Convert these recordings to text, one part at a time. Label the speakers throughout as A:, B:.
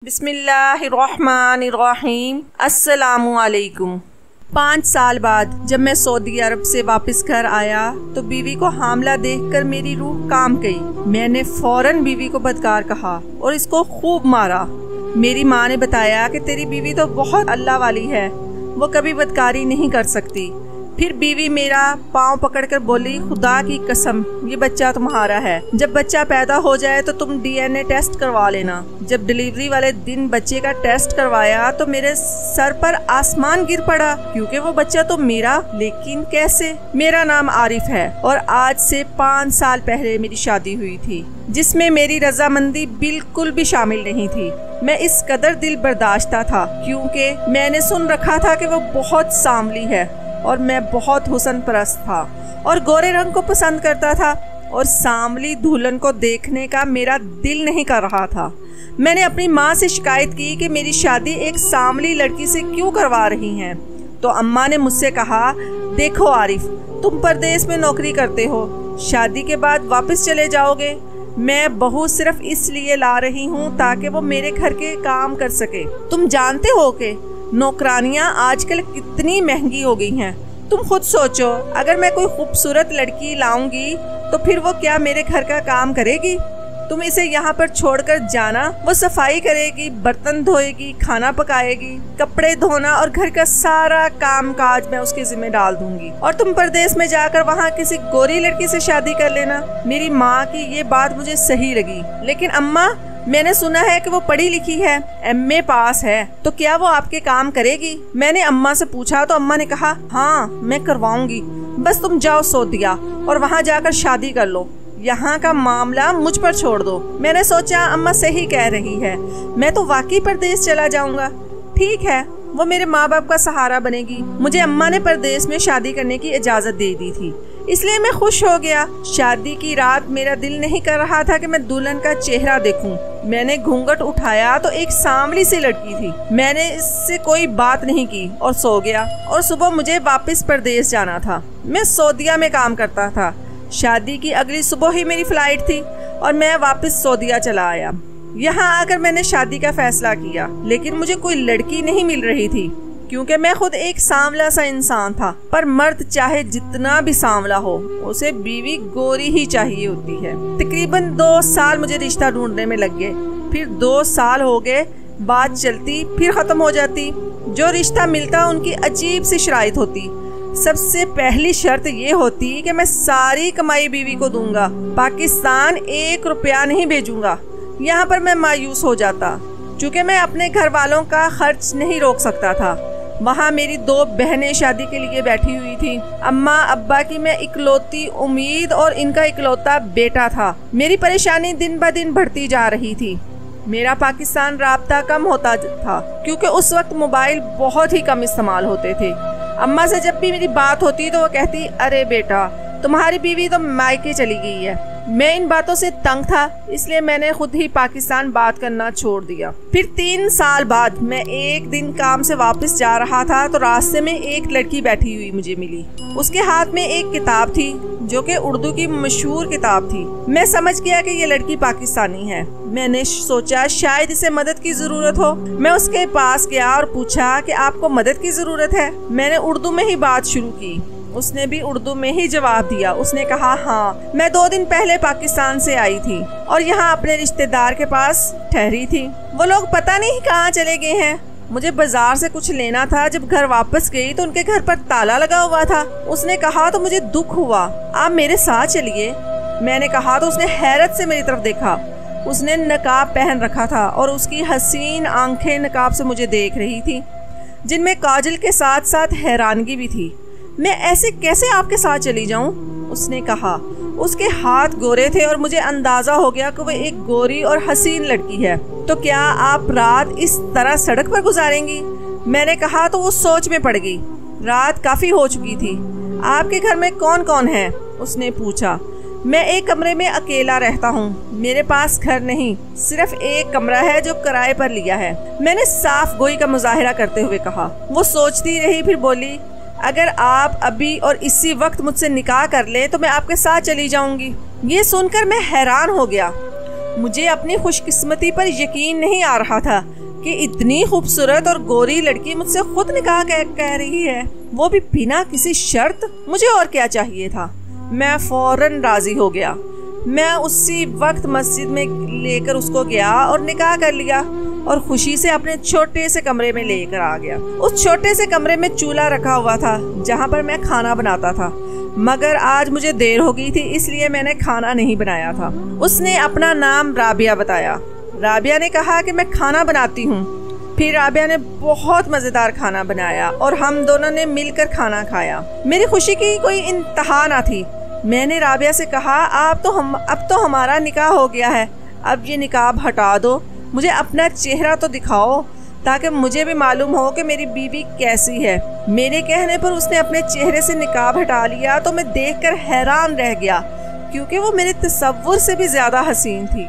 A: बिस्मिल्लाहिर्रहमानिर्रहीम। अस्सलामुअलैकुम। 5 साल बाद जब मैं सऊदी अरब से वापस घर आया तो बीवी को हामला देखकर मेरी रूह कांप गई। मैंने फौरन बीवी को बदकार कहा और इसको खूब मारा। मेरी माँ ने बताया कि तेरी बीवी तो बहुत अल्लाह वाली है, वो कभी बदकारी नहीं कर सकती। फिर बीवी मेरा पाँव पकड़कर बोली, खुदा की कसम ये बच्चा तुम्हारा है, जब बच्चा पैदा हो जाए तो तुम DNA टेस्ट करवा लेना। जब डिलीवरी वाले दिन बच्चे का टेस्ट करवाया तो मेरे सर पर आसमान गिर पड़ा, क्योंकि वो बच्चा तो मेरा, लेकिन कैसे? मेरा नाम आरिफ है और आज से 5 साल पहले मेरी शादी हुई थी, जिसमें मेरी रजामंदी बिल्कुल भी शामिल नहीं थी। मैं इस कदर दिल बर्दाश्ता था क्योंकि मैंने सुन रखा था कि वो बहुत सांवली है और मैं बहुत हुस्न परस्त था और गोरे रंग को पसंद करता था और सांवली दुल्हन को देखने का मेरा दिल नहीं कर रहा था। मैंने अपनी माँ से शिकायत की कि मेरी शादी एक सांवली लड़की से क्यों करवा रही हैं। तो अम्मा ने मुझसे कहा, देखो आरिफ, तुम परदेश में नौकरी करते हो, शादी के बाद वापस चले जाओगे। मैं बहू सिर्फ इसलिए ला रही हूँ ताकि वो मेरे घर के काम कर सके। तुम जानते हो कि नौकरानियाँ आजकल कितनी महंगी हो गई हैं। तुम खुद सोचो, अगर मैं कोई खूबसूरत लड़की लाऊंगी तो फिर वो क्या मेरे घर का काम करेगी? तुम इसे यहाँ पर छोड़कर जाना, वो सफाई करेगी, बर्तन धोएगी, खाना पकाएगी, कपड़े धोना और घर का सारा काम काज मैं उसके जिम्मे डाल दूंगी, और तुम परदेश में जाकर वहाँ किसी गोरी लड़की से शादी कर लेना। मेरी माँ की ये बात मुझे सही लगी। लेकिन अम्मा, मैंने सुना है कि वो पढ़ी लिखी है, MA पास है, तो क्या वो आपके काम करेगी? मैंने अम्मा से पूछा तो अम्मा ने कहा, हाँ मैं करवाऊंगी, बस तुम जाओ सऊदीया और वहाँ जाकर शादी कर लो, यहाँ का मामला मुझ पर छोड़ दो। मैंने सोचा अम्मा सही कह रही है, मैं तो वाकई परदेश चला जाऊंगा। ठीक है, वो मेरे माँ बाप का सहारा बनेगी। मुझे अम्मा ने परदेश में शादी करने की इजाज़त दे दी थी, इसलिए मैं खुश हो गया। शादी की रात मेरा दिल नहीं कर रहा था कि मैं दुल्हन का चेहरा देखूं। मैंने घूंघट उठाया तो एक सांवली सी लड़की थी। मैंने इससे कोई बात नहीं की और सो गया। और सुबह मुझे वापस परदेश जाना था। मैं सऊदीया में काम करता था। शादी की अगली सुबह ही मेरी फ्लाइट थी और मैं वापस सऊदीया चला आया। यहाँ आकर मैंने शादी का फैसला किया, लेकिन मुझे कोई लड़की नहीं मिल रही थी क्योंकि मैं खुद एक सांवला सा इंसान था। पर मर्द चाहे जितना भी सांवला हो, उसे बीवी गोरी ही चाहिए होती है। तकरीबन 2 साल मुझे रिश्ता ढूंढने में लग गए। फिर 2 साल हो गए, बात चलती फिर खत्म हो जाती। जो रिश्ता मिलता उनकी अजीब सी शराइत होती। सबसे पहली शर्त ये होती कि मैं सारी कमाई बीवी को दूंगा, पाकिस्तान 1 रुपया नहीं भेजूंगा। यहाँ पर मैं मायूस हो जाता क्योंकि मैं अपने घर वालों का खर्च नहीं रोक सकता था। वहाँ मेरी 2 बहनें शादी के लिए बैठी हुई थी। अम्मा अब्बा की मैं इकलौती उम्मीद और इनका इकलौता बेटा था। मेरी परेशानी दिन ब दिन बढ़ती जा रही थी। मेरा पाकिस्तान राब्ता कम होता था क्योंकि उस वक्त मोबाइल बहुत ही कम इस्तेमाल होते थे। अम्मा से जब भी मेरी बात होती तो वो कहती, अरे बेटा तुम्हारी बीवी तो मायके चली गई है। मैं इन बातों से तंग था, इसलिए मैंने खुद ही पाकिस्तान बात करना छोड़ दिया। फिर 3 साल बाद मैं एक दिन काम से वापस जा रहा था तो रास्ते में एक लड़की बैठी हुई मुझे मिली। उसके हाथ में एक किताब थी जो कि उर्दू की मशहूर किताब थी। मैं समझ गया कि ये लड़की पाकिस्तानी है। मैंने सोचा शायद इसे मदद की जरूरत हो। मैं उसके पास गया और पूछा कि आपको मदद की जरूरत है? मैंने उर्दू में ही बात शुरू की। उसने भी उर्दू में ही जवाब दिया। उसने कहा, हाँ मैं 2 दिन पहले पाकिस्तान से आई थी और यहाँ अपने रिश्तेदार के पास ठहरी थी। वो लोग पता नहीं कहाँ चले गए हैं। मुझे बाजार से कुछ लेना था। जब घर वापस गई तो उनके घर पर ताला लगा हुआ था। उसने कहा तो मुझे दुख हुआ, आप मेरे साथ चलिए। मैंने कहा तो उसने हैरत से मेरी तरफ देखा। उसने नकाब पहन रखा था और उसकी हसीन आंखें नकाब से मुझे देख रही थी, जिनमें काजल के साथ साथ हैरानगी भी थी। मैं ऐसे कैसे आपके साथ चली जाऊं? उसने कहा। उसके हाथ गोरे थे और मुझे अंदाजा हो गया कि वह एक गोरी और हसीन लड़की है। तो क्या आप रात इस तरह सड़क पर गुजारेंगी? मैंने कहा तो वो सोच में पड़ गई। रात काफी हो चुकी थी। आपके घर में कौन कौन है? उसने पूछा। मैं एक कमरे में अकेला रहता हूँ। मेरे पास घर नहीं, सिर्फ एक कमरा है जो किराए पर लिया है। मैंने साफ गोई का मुजाहिरा करते हुए कहा। वो सोचती रही, फिर बोली, अगर आप अभी और इसी वक्त मुझसे निकाह कर ले तो मैं आपके साथ चली जाऊंगी। ये सुनकर मैं हैरान हो गया। मुझे अपनी खुशकिस्मती पर यकीन नहीं आ रहा था कि इतनी खूबसूरत और गोरी लड़की मुझसे खुद निकाह कह रही है, वो भी बिना किसी शर्त। मुझे और क्या चाहिए था। मैं फौरन राजी हो गया। मैं उसी वक्त मस्जिद में लेकर उसको गया और निकाह कर लिया और खुशी से अपने छोटे से कमरे में लेकर आ गया। उस छोटे से कमरे में चूल्हा रखा हुआ था जहाँ पर मैं खाना बनाता था, मगर आज मुझे देर हो गई थी इसलिए मैंने खाना नहीं बनाया था। उसने अपना नाम राबिया बताया। राबिया ने कहा कि मैं खाना बनाती हूँ। फिर राबिया ने बहुत मज़ेदार खाना बनाया और हम दोनों ने मिलकर खाना खाया। मेरी खुशी की कोई इंतहा ना थी। मैंने राबिया से कहा, अब तो हमारा निकाह हो गया है, अब ये निकाब हटा दो, मुझे अपना चेहरा तो दिखाओ ताकि मुझे भी मालूम हो कि मेरी बीवी कैसी है। मेरे कहने पर उसने अपने चेहरे से निकाब हटा लिया तो मैं देखकर हैरान रह गया, क्योंकि वो मेरे तसव्वुर से भी ज़्यादा हसीन थी।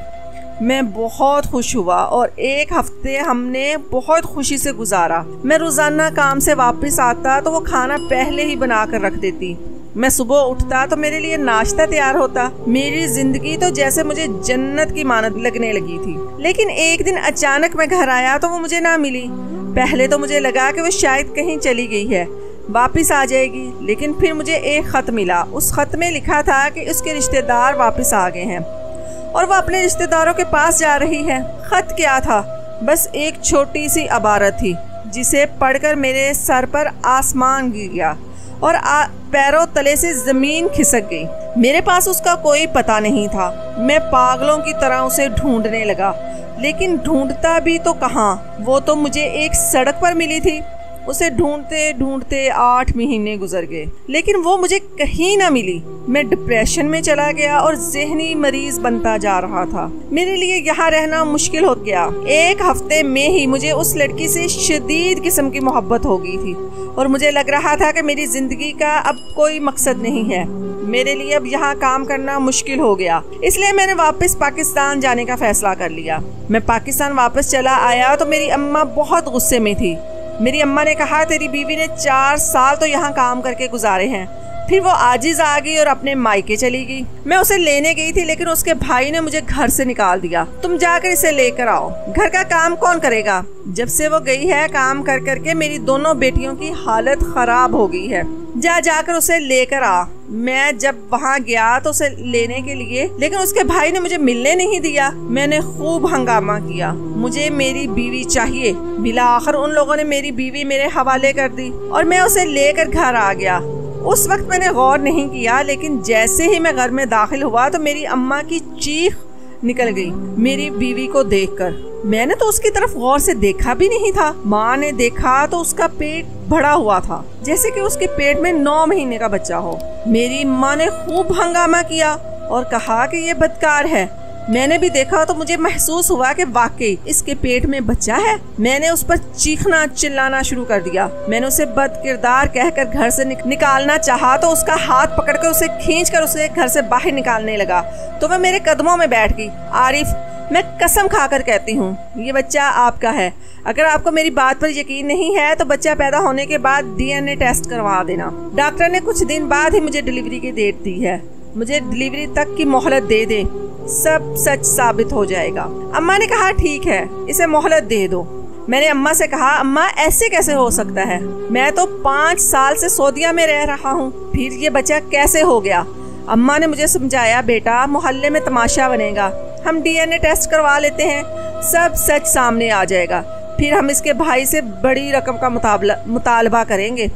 A: मैं बहुत खुश हुआ और एक हफ्ते हमने बहुत खुशी से गुजारा। मैं रोज़ाना काम से वापस आता तो वो खाना पहले ही बना कर रख देती। मैं सुबह उठता तो मेरे लिए नाश्ता तैयार होता। मेरी जिंदगी तो जैसे मुझे जन्नत की मानद लगने लगी थी। लेकिन एक दिन अचानक मैं घर आया तो वो मुझे ना मिली। पहले तो मुझे लगा कि वो शायद कहीं चली गई है, वापस आ जाएगी, लेकिन फिर मुझे एक ख़त मिला। उस ख़त में लिखा था कि उसके रिश्तेदार वापस आ गए हैं और वो अपने रिश्तेदारों के पास जा रही है। ख़त क्या था? बस एक छोटी सी इबारत थी जिसे पढ़कर मेरे सर पर आसमान गिर गया और पैरों तले से ज़मीन खिसक गई। मेरे पास उसका कोई पता नहीं था। मैं पागलों की तरह उसे ढूंढने लगा, लेकिन ढूंढता भी तो कहाँ, वो तो मुझे एक सड़क पर मिली थी। उसे ढूंढते ढूंढते 8 महीने गुजर गए, लेकिन वो मुझे कहीं ना मिली। मैं डिप्रेशन में चला गया और ज़हनी मरीज बनता जा रहा था। मेरे लिए यहाँ रहना मुश्किल हो गया। एक हफ्ते में ही मुझे उस लड़की से शदीद किस्म की मोहब्बत हो गई थी और मुझे लग रहा था कि मेरी ज़िंदगी का अब कोई मकसद नहीं है। मेरे लिए अब यहाँ काम करना मुश्किल हो गया, इसलिए मैंने वापस पाकिस्तान जाने का फैसला कर लिया। मैं पाकिस्तान वापस चला आया तो मेरी अम्मा बहुत गुस्से में थी। मेरी अम्मा ने कहा, तेरी बीवी ने 4 साल तो यहाँ काम करके गुजारे हैं। फिर वो आजिज आ गई और अपने मायके चली गई। मैं उसे लेने गई थी, लेकिन उसके भाई ने मुझे घर से निकाल दिया। तुम जाकर इसे लेकर आओ, घर का काम कौन करेगा? जब से वो गई है काम कर करके मेरी दोनों बेटियों की हालत खराब हो गई है। जाकर उसे लेकर आ। मैं जब वहाँ गया तो उसे लेने के लिए, लेकिन उसके भाई ने मुझे मिलने नहीं दिया। मैंने खूब हंगामा किया, मुझे मेरी बीवी चाहिए। बिला आखिर उन लोगों ने मेरी बीवी मेरे हवाले कर दी और मैं उसे लेकर घर आ गया। उस वक्त मैंने गौर नहीं किया, लेकिन जैसे ही मैं घर में दाखिल हुआ तो मेरी अम्मा की चीख निकल गई मेरी बीवी को देखकर। मैंने तो उसकी तरफ गौर से देखा भी नहीं था। माँ ने देखा तो उसका पेट भरा हुआ था, जैसे कि उसके पेट में 9 महीने का बच्चा हो। मेरी माँ ने खूब हंगामा किया और कहा कि ये बदकार है। मैंने भी देखा तो मुझे महसूस हुआ कि वाकई इसके पेट में बच्चा है। मैंने उस पर चीखना चिल्लाना शुरू कर दिया। मैंने उसे बदकिरदार कहकर घर से निकालना चाहा तो उसका हाथ पकड़कर उसे खींचकर उसे घर से बाहर निकालने लगा तो वह मेरे कदमों में बैठ गई। आरिफ, मैं कसम खाकर कहती हूँ ये बच्चा आपका है। अगर आपको मेरी बात पर यकीन नहीं है तो बच्चा पैदा होने के बाद DNA टेस्ट करवा देना। डॉक्टर ने कुछ दिन बाद ही मुझे डिलीवरी की डेट दी है। मुझे डिलीवरी तक की मोहलत दे दे, सब सच साबित हो जाएगा। अम्मा ने कहा, ठीक है, इसे मोहलत दे दो। मैंने अम्मा से कहा, अम्मा ऐसे कैसे हो सकता है? मैं तो 5 साल से सऊदीया में रह रहा हूँ, फिर ये बच्चा कैसे हो गया? अम्मा ने मुझे समझाया, बेटा मोहल्ले में तमाशा बनेगा, हम DNA टेस्ट करवा लेते हैं, सब सच सामने आ जाएगा। फिर हम इसके भाई से बड़ी रकम का मुतालबा करेंगे,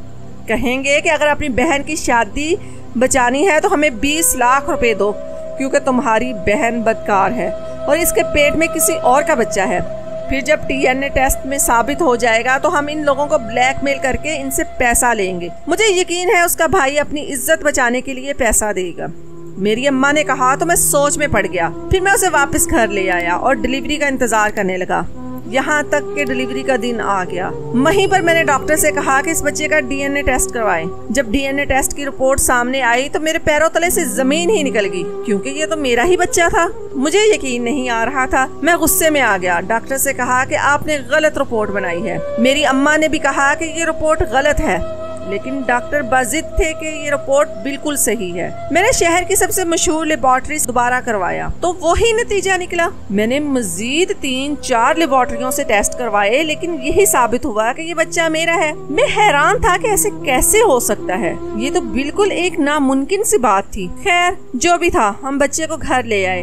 A: कहेंगे कि अगर अपनी बहन की शादी बचानी है तो हमें 20 लाख रुपए दो, क्योंकि तुम्हारी बहन बदकार है और इसके पेट में किसी और का बच्चा है। फिर जब DNA टेस्ट में साबित हो जाएगा तो हम इन लोगों को ब्लैकमेल करके इनसे पैसा लेंगे। मुझे यकीन है उसका भाई अपनी इज्जत बचाने के लिए पैसा देगा। मेरी अम्मा ने कहा तो मैं सोच में पड़ गया। फिर मैं उसे वापस घर ले आया और डिलीवरी का इंतजार करने लगा। यहाँ तक कि डिलीवरी का दिन आ गया। वहीं पर मैंने डॉक्टर से कहा कि इस बच्चे का DNA टेस्ट करवाएं। जब DNA टेस्ट की रिपोर्ट सामने आई तो मेरे पैरों तले से जमीन ही निकल गई, क्योंकि ये तो मेरा ही बच्चा था। मुझे यकीन नहीं आ रहा था। मैं गुस्से में आ गया। डॉक्टर से कहा कि आपने गलत रिपोर्ट बनाई है। मेरी अम्मा ने भी कहा कि ये रिपोर्ट गलत है। लेकिन डॉक्टर बाजिद थे कि ये रिपोर्ट बिल्कुल सही है। मैंने शहर की सबसे मशहूर लेबोरेटरी दोबारा करवाया तो वही नतीजा निकला। मैंने मजीद 3-4 लेबोरेटरियों से टेस्ट करवाए, लेकिन यही साबित हुआ कि ये बच्चा मेरा है। मैं हैरान था कि ऐसे कैसे हो सकता है, ये तो बिल्कुल एक नामुमकिन सी बात थी। खैर जो भी था, हम बच्चे को घर ले आए।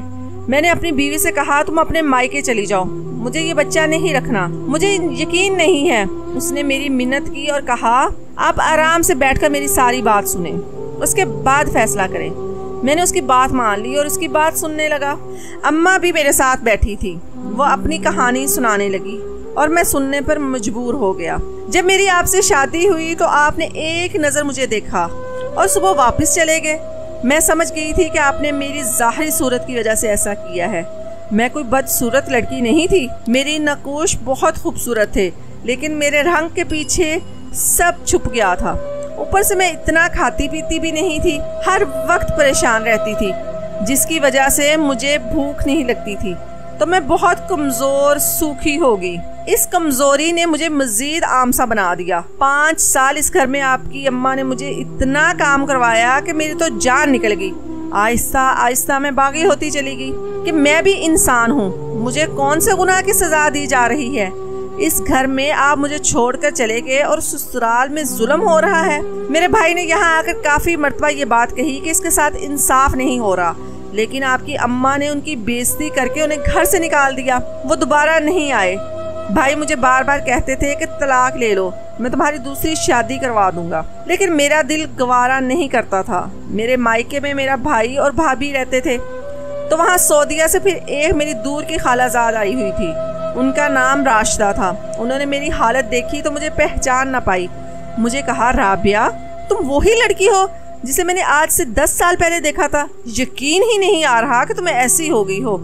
A: मैंने अपनी बीवी से कहा तुम अपने मायके चली जाओ, मुझे ये बच्चा नहीं रखना, मुझे यकीन नहीं है। उसने मेरी मिन्नत की और कहा आप आराम से बैठकर मेरी सारी बात सुने, उसके बाद फैसला करें। मैंने उसकी बात मान ली और उसकी बात सुनने लगा। अम्मा भी मेरे साथ बैठी थी, वो अपनी कहानी सुनाने लगी और मैं सुनने पर मजबूर हो गया। जब मेरी आपसे शादी हुई तो आपने एक नज़र मुझे देखा और सुबह वापस चले गए। मैं समझ गई थी कि आपने मेरी ज़ाहिरी सूरत की वजह से ऐसा किया है। मैं कोई बदसूरत लड़की नहीं थी, मेरी नकोश बहुत खूबसूरत थे, लेकिन मेरे रंग के पीछे सब छुप गया था। ऊपर से मैं इतना खाती पीती भी नहीं थी, हर वक्त परेशान रहती थी, जिसकी वजह से मुझे भूख नहीं लगती थी, तो मैं बहुत कमज़ोर सूखी हो गई। इस कमज़ोरी ने मुझे मज़ीद आमसा बना दिया। 5 साल इस घर में आपकी अम्मा ने मुझे इतना काम करवाया कि मेरी तो जान निकल गई। आहिस्ता आहिस्ता मैं बागी होती चली गई कि मैं भी इंसान हूँ, मुझे कौन से गुनाह की सज़ा दी जा रही है। इस घर में आप मुझे छोड़कर चले गए और ससुराल में जुल्म हो रहा है। मेरे भाई ने यहाँ आकर काफ़ी मरतबा ये बात कही कि इसके साथ इंसाफ नहीं हो रहा, लेकिन आपकी अम्मा ने उनकी बेइज्जती करके उन्हें घर से निकाल दिया। वो दोबारा नहीं आए। भाई मुझे बार बार कहते थे कि तलाक ले लो, मैं तुम्हारी दूसरी शादी करवा दूंगा, लेकिन मेरा दिल गवारा नहीं करता था। मेरे मायके में मेरा भाई और भाभी रहते थे, तो वहाँ सऊदीया से फिर एक मेरी दूर की खालाजाद आई हुई थी, उनका नाम राशिदा था। उन्होंने मेरी हालत देखी तो मुझे पहचान न पाई। मुझे कहा राबिया तुम वही लड़की हो जिसे मैंने आज से 10 साल पहले देखा था। यकीन ही नहीं आ रहा कि तुम्हें ऐसी हो गई हो,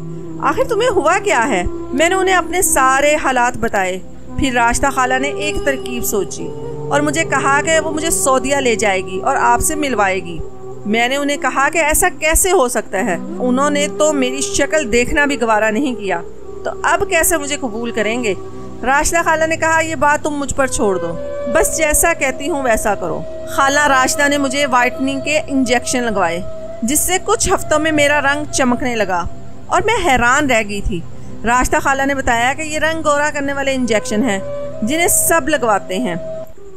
A: आखिर तुम्हें हुआ क्या है। मैंने उन्हें अपने सारे हालात बताए। फिर राशिदा खाला ने एक तरकीब सोची और मुझे कहा कि वो मुझे सऊदीया ले जाएगी और आपसे मिलवाएगी। मैंने उन्हें कहा कि ऐसा कैसे हो सकता है, उन्होंने तो मेरी शक्ल देखना भी गवारा नहीं किया, तो अब कैसे मुझे कबूल करेंगे। राशिदा खाला ने कहा ये बात तुम मुझ पर छोड़ दो, बस जैसा कहती हूँ वैसा करो। खाला राशिदा ने मुझे वाइटनिंग के इंजेक्शन लगवाए, जिससे कुछ हफ्तों में मेरा रंग चमकने लगा और मैं हैरान रह गई थी। राशिदा खाला ने बताया कि ये रंग गोरा करने वाले इंजेक्शन हैं जिन्हें सब लगवाते हैं।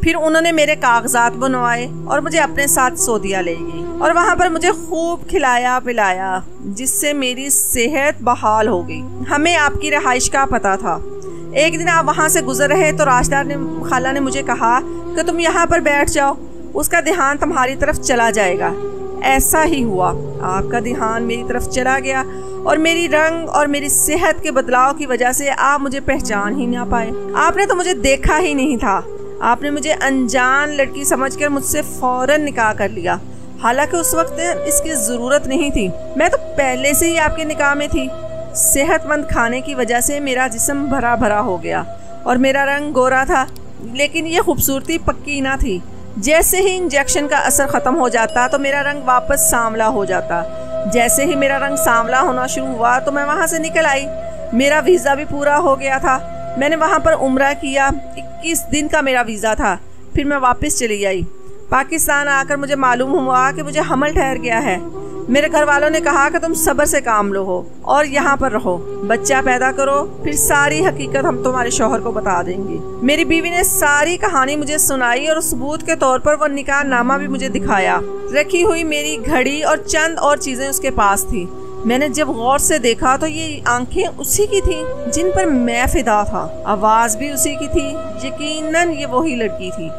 A: फिर उन्होंने मेरे कागजात बनवाए और मुझे अपने साथ सऊदीया ले गई और वहाँ पर मुझे खूब खिलाया पिलाया, जिससे मेरी सेहत बहाल हो गई। हमें आपकी रहाइश का पता था। एक दिन आप वहाँ से गुजर रहे तो राशिदा खाला ने मुझे कहा कि तुम यहाँ पर बैठ जाओ, उसका ध्यान तुम्हारी तरफ चला जाएगा। ऐसा ही हुआ, आपका ध्यान मेरी तरफ चला गया और मेरी रंग और मेरी सेहत के बदलाव की वजह से आप मुझे पहचान ही ना पाए। आपने तो मुझे देखा ही नहीं था, आपने मुझे अनजान लड़की समझकर मुझसे फौरन निकाह कर लिया, हालांकि उस वक्त इसकी ज़रूरत नहीं थी। मैं तो पहले से ही आपके निकाह में थी। सेहतमंद खाने की वजह से मेरा जिस्म भरा भरा हो गया और मेरा रंग गोरा था, लेकिन ये खूबसूरती पक्की ना थी। जैसे ही इंजेक्शन का असर ख़त्म हो जाता तो मेरा रंग वापस सांवला हो जाता। जैसे ही मेरा रंग सांवला होना शुरू हुआ तो मैं वहाँ से निकल आई। मेरा वीज़ा भी पूरा हो गया था। मैंने वहाँ पर उम्रा किया, 21 दिन का मेरा वीज़ा था। फिर मैं वापस चली आई। पाकिस्तान आकर मुझे मालूम हुआ कि मुझे हमल ठहर गया है। मेरे घर वालों ने कहा कि तुम सब्र से काम लो हो और यहाँ पर रहो, बच्चा पैदा करो, फिर सारी हकीकत हम तुम्हारे शौहर को बता देंगे। मेरी बीवी ने सारी कहानी मुझे सुनाई और सबूत के तौर पर वो निकाह नामा भी मुझे दिखाया। रखी हुई मेरी घड़ी और चंद और चीजें उसके पास थी। मैंने जब गौर से देखा तो ये आंखें उसी की थी जिन पर मैं फिदा था, आवाज भी उसी की थी। यकीनन ये वही लड़की थी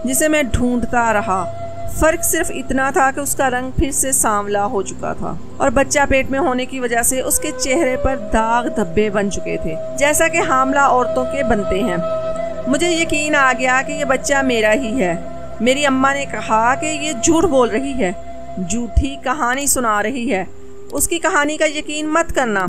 A: जिसे मैं ढूंढता रहा। फर्क सिर्फ इतना था कि उसका रंग फिर से सांवला हो चुका था और बच्चा पेट में होने की वजह से उसके चेहरे पर दाग धब्बे बन चुके थे, जैसा कि हामला औरतों के बनते हैं। मुझे यकीन आ गया कि ये बच्चा मेरा ही है। मेरी अम्मा ने कहा कि ये झूठ बोल रही है, झूठी कहानी सुना रही है, उसकी कहानी का यकीन मत करना।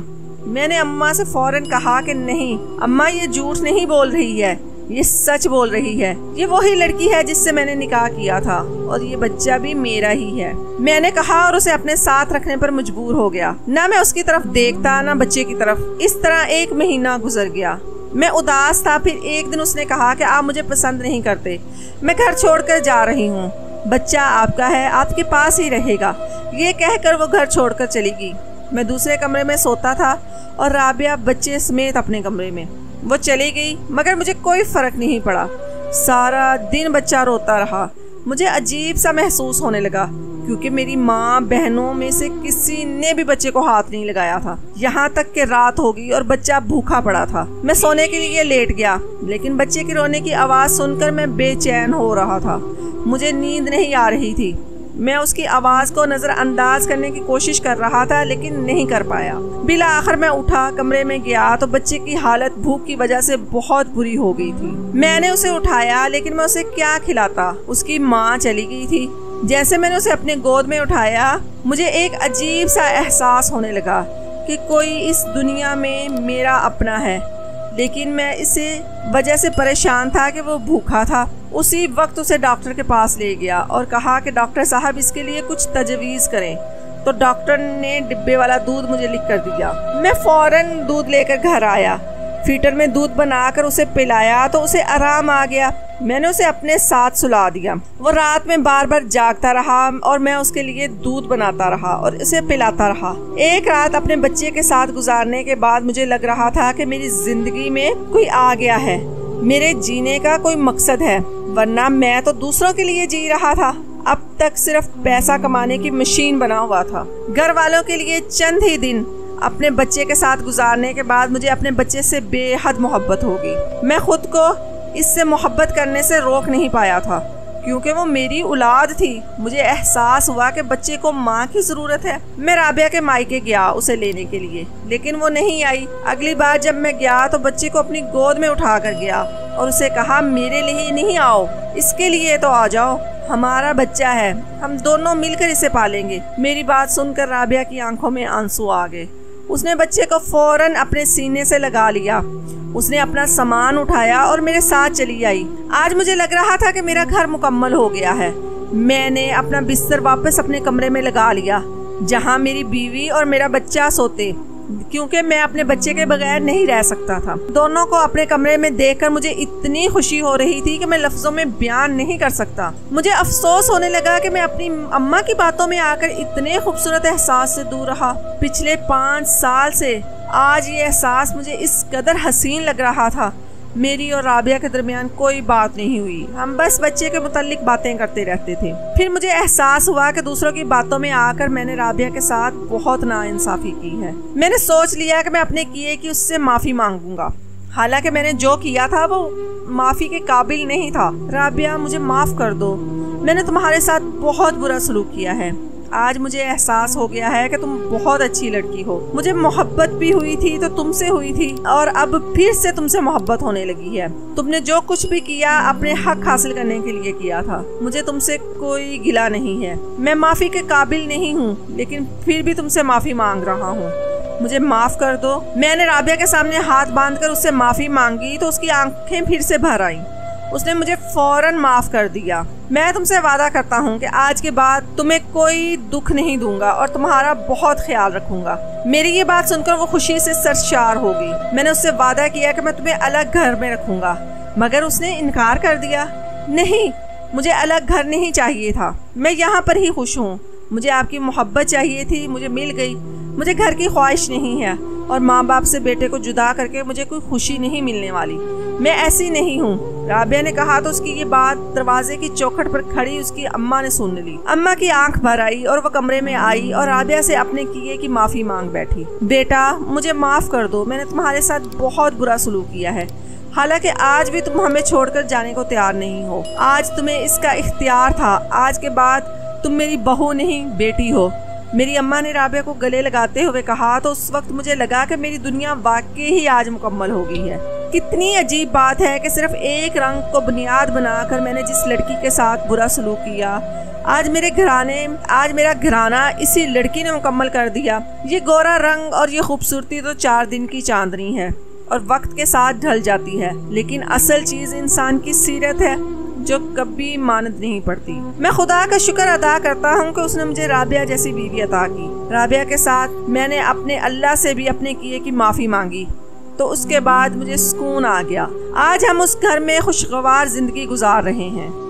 A: मैंने अम्मा से फौरन कहा कि नहीं अम्मा, ये झूठ नहीं बोल रही है, ये सच बोल रही है। ये वही लड़की है जिससे मैंने निकाह किया था और ये बच्चा भी मेरा ही है। मैंने कहा और उसे अपने साथ रखने पर मजबूर हो गया। ना मैं उसकी तरफ देखता ना बच्चे की तरफ। इस तरह 1 महीना गुजर गया। मैं उदास था। फिर एक दिन उसने कहा कि आप मुझे पसंद नहीं करते, मैं घर छोड़कर जा रही हूँ, बच्चा आपका है, आपके पास ही रहेगा। ये कहकर वो घर छोड़कर चली गई। मैं दूसरे कमरे में सोता था और राबिया बच्चे समेत अपने कमरे में। वो चली गई मगर मुझे कोई फ़र्क नहीं पड़ा। सारा दिन बच्चा रोता रहा। मुझे अजीब सा महसूस होने लगा क्योंकि मेरी माँ बहनों में से किसी ने भी बच्चे को हाथ नहीं लगाया था। यहाँ तक कि रात हो गई और बच्चा भूखा पड़ा था। मैं सोने के लिए लेट गया, लेकिन बच्चे के रोने की आवाज़ सुनकर मैं बेचैन हो रहा था। मुझे नींद नहीं आ रही थी। मैं उसकी आवाज़ को नज़रअंदाज करने की कोशिश कर रहा था लेकिन नहीं कर पाया। बिला आखिर मैं उठा, कमरे में गया तो बच्चे की हालत भूख की वजह से बहुत बुरी हो गई थी। मैंने उसे उठाया लेकिन मैं उसे क्या खिलाता। उसकी माँ चली गई थी। जैसे मैंने उसे अपने गोद में उठाया, मुझे एक अजीब सा एहसास होने लगा कि कोई इस दुनिया में मेरा अपना है, लेकिन मैं इसे वजह से परेशान था कि वो भूखा था। उसी वक्त उसे डॉक्टर के पास ले गया और कहा कि डॉक्टर साहब इसके लिए कुछ तजवीज़ करें। तो डॉक्टर ने डिब्बे वाला दूध मुझे लिख कर दिया। मैं फ़ौरन दूध लेकर घर आया। फीटर में दूध बनाकर उसे पिलाया तो उसे आराम आ गया। मैंने उसे अपने साथ सुला दिया। वो रात में बार बार जागता रहा और मैं उसके लिए दूध बनाता रहा और उसे पिलाता रहा। एक रात अपने बच्चे के साथ गुजारने के बाद मुझे लग रहा था कि मेरी जिंदगी में कोई आ गया है, मेरे जीने का कोई मकसद है, वरना मैं तो दूसरों के लिए जी रहा था। अब तक सिर्फ पैसा कमाने की मशीन बना हुआ था। घर वालों के लिए चंद ही दिन अपने बच्चे के साथ गुजारने के बाद मुझे अपने बच्चे से बेहद मोहब्बत हो गई। मैं खुद को इससे मोहब्बत करने से रोक नहीं पाया था क्योंकि वो मेरी औलाद थी। मुझे एहसास हुआ कि बच्चे को माँ की ज़रूरत है। मैं राबिया के मायके गया उसे लेने के लिए, लेकिन वो नहीं आई। अगली बार जब मैं गया तो बच्चे को अपनी गोद में उठा कर गया और उसे कहा, मेरे लिए नहीं आओ, इसके लिए तो आ जाओ, हमारा बच्चा है, हम दोनों मिलकर इसे पालेंगे। मेरी बात सुनकर राबिया की आंखों में आंसू आ गए। उसने बच्चे को फौरन अपने सीने से लगा लिया। उसने अपना सामान उठाया और मेरे साथ चली आई। आज मुझे लग रहा था कि मेरा घर मुकम्मल हो गया है। मैंने अपना बिस्तर वापस अपने कमरे में लगा लिया जहां मेरी बीवी और मेरा बच्चा सोते, क्योंकि मैं अपने बच्चे के बगैर नहीं रह सकता था। दोनों को अपने कमरे में देखकर मुझे इतनी खुशी हो रही थी कि मैं लफ्जों में बयान नहीं कर सकता। मुझे अफसोस होने लगा कि मैं अपनी अम्मा की बातों में आकर इतने खूबसूरत एहसास से दूर रहा। पिछले 5 साल से आज ये एहसास मुझे इस कदर हसीन लग रहा था। मेरी और राबिया के दरमियान कोई बात नहीं हुई, हम बस बच्चे के मुतालिक बातें करते रहते थे। फिर मुझे एहसास हुआ कि दूसरों की बातों में आकर मैंने राबिया के साथ बहुत नाइंसाफी की है। मैंने सोच लिया कि मैं अपने किए की उससे माफ़ी मांगूंगा, हालांकि मैंने जो किया था वो माफ़ी के काबिल नहीं था। राबिया, मुझे माफ़ कर दो, मैंने तुम्हारे साथ बहुत बुरा सलूक किया है। आज मुझे एहसास हो गया है कि तुम बहुत अच्छी लड़की हो। मुझे मोहब्बत भी हुई थी तो तुमसे हुई थी और अब फिर से तुमसे मोहब्बत होने लगी है। तुमने जो कुछ भी किया अपने हक हासिल करने के लिए किया था। मुझे तुमसे कोई गिला नहीं है। मैं माफ़ी के काबिल नहीं हूँ, लेकिन फिर भी तुमसे माफ़ी मांग रहा हूँ, मुझे माफ़ कर दो। मैंने राबिया के सामने हाथ बांधकर उससे माफ़ी मांगी तो उसकी आंखें फिर से भर आईं। उसने मुझे फौरन माफ़ कर दिया। मैं तुमसे वादा करता हूँ कि आज के बाद तुम्हें कोई दुख नहीं दूंगा और तुम्हारा बहुत ख्याल रखूंगा। मेरी ये बात सुनकर वो खुशी से सरशार हो गई। मैंने उससे वादा किया कि मैं तुम्हें अलग घर में रखूंगा, मगर उसने इनकार कर दिया। नहीं, मुझे अलग घर नहीं चाहिए था, मैं यहाँ पर ही खुश हूँ। मुझे आपकी मोहब्बत चाहिए थी, मुझे मिल गई। मुझे घर की ख्वाहिश नहीं है और माँ बाप से बेटे को जुदा करके मुझे कोई खुशी नहीं मिलने वाली। मैं ऐसी नहीं हूँ। राबिया ने कहा तो उसकी ये बात दरवाजे की चौखट पर खड़ी उसकी अम्मा ने सुन ली। अम्मा की आंख भर आई और वो कमरे में आई और राबिया से अपने किए की माफ़ी मांग बैठी। बेटा, मुझे माफ़ कर दो, मैंने तुम्हारे साथ बहुत बुरा सलूक किया है। हालांकि आज भी तुम हमें छोड़कर जाने को तैयार नहीं हो। आज तुम्हें इसका इख्तियार था। आज के बाद तुम मेरी बहू नहीं, बेटी हो। मेरी अम्मा ने राबिया को गले लगाते हुए कहा तो उस वक्त मुझे लगा कि मेरी दुनिया वाकई ही आज मुकम्मल हो गई है। कितनी अजीब बात है कि सिर्फ एक रंग को बुनियाद बनाकर मैंने जिस लड़की के साथ बुरा सलूक किया, आज मेरा घराना इसी लड़की ने मुकम्मल कर दिया। ये गोरा रंग और ये खूबसूरती तो 4 दिन की चांदनी है और वक्त के साथ ढल जाती है, लेकिन असल चीज़ इंसान की सीरत है जो कभी मानद नहीं पड़ती। मैं खुदा का शुक्र अदा करता हूँ कि उसने मुझे राबिया जैसी बीवी अता की। राबिया के साथ मैंने अपने अल्लाह से भी अपने किए की माफ़ी मांगी तो उसके बाद मुझे सुकून आ गया। आज हम उस घर में खुशगवार जिंदगी गुजार रहे हैं।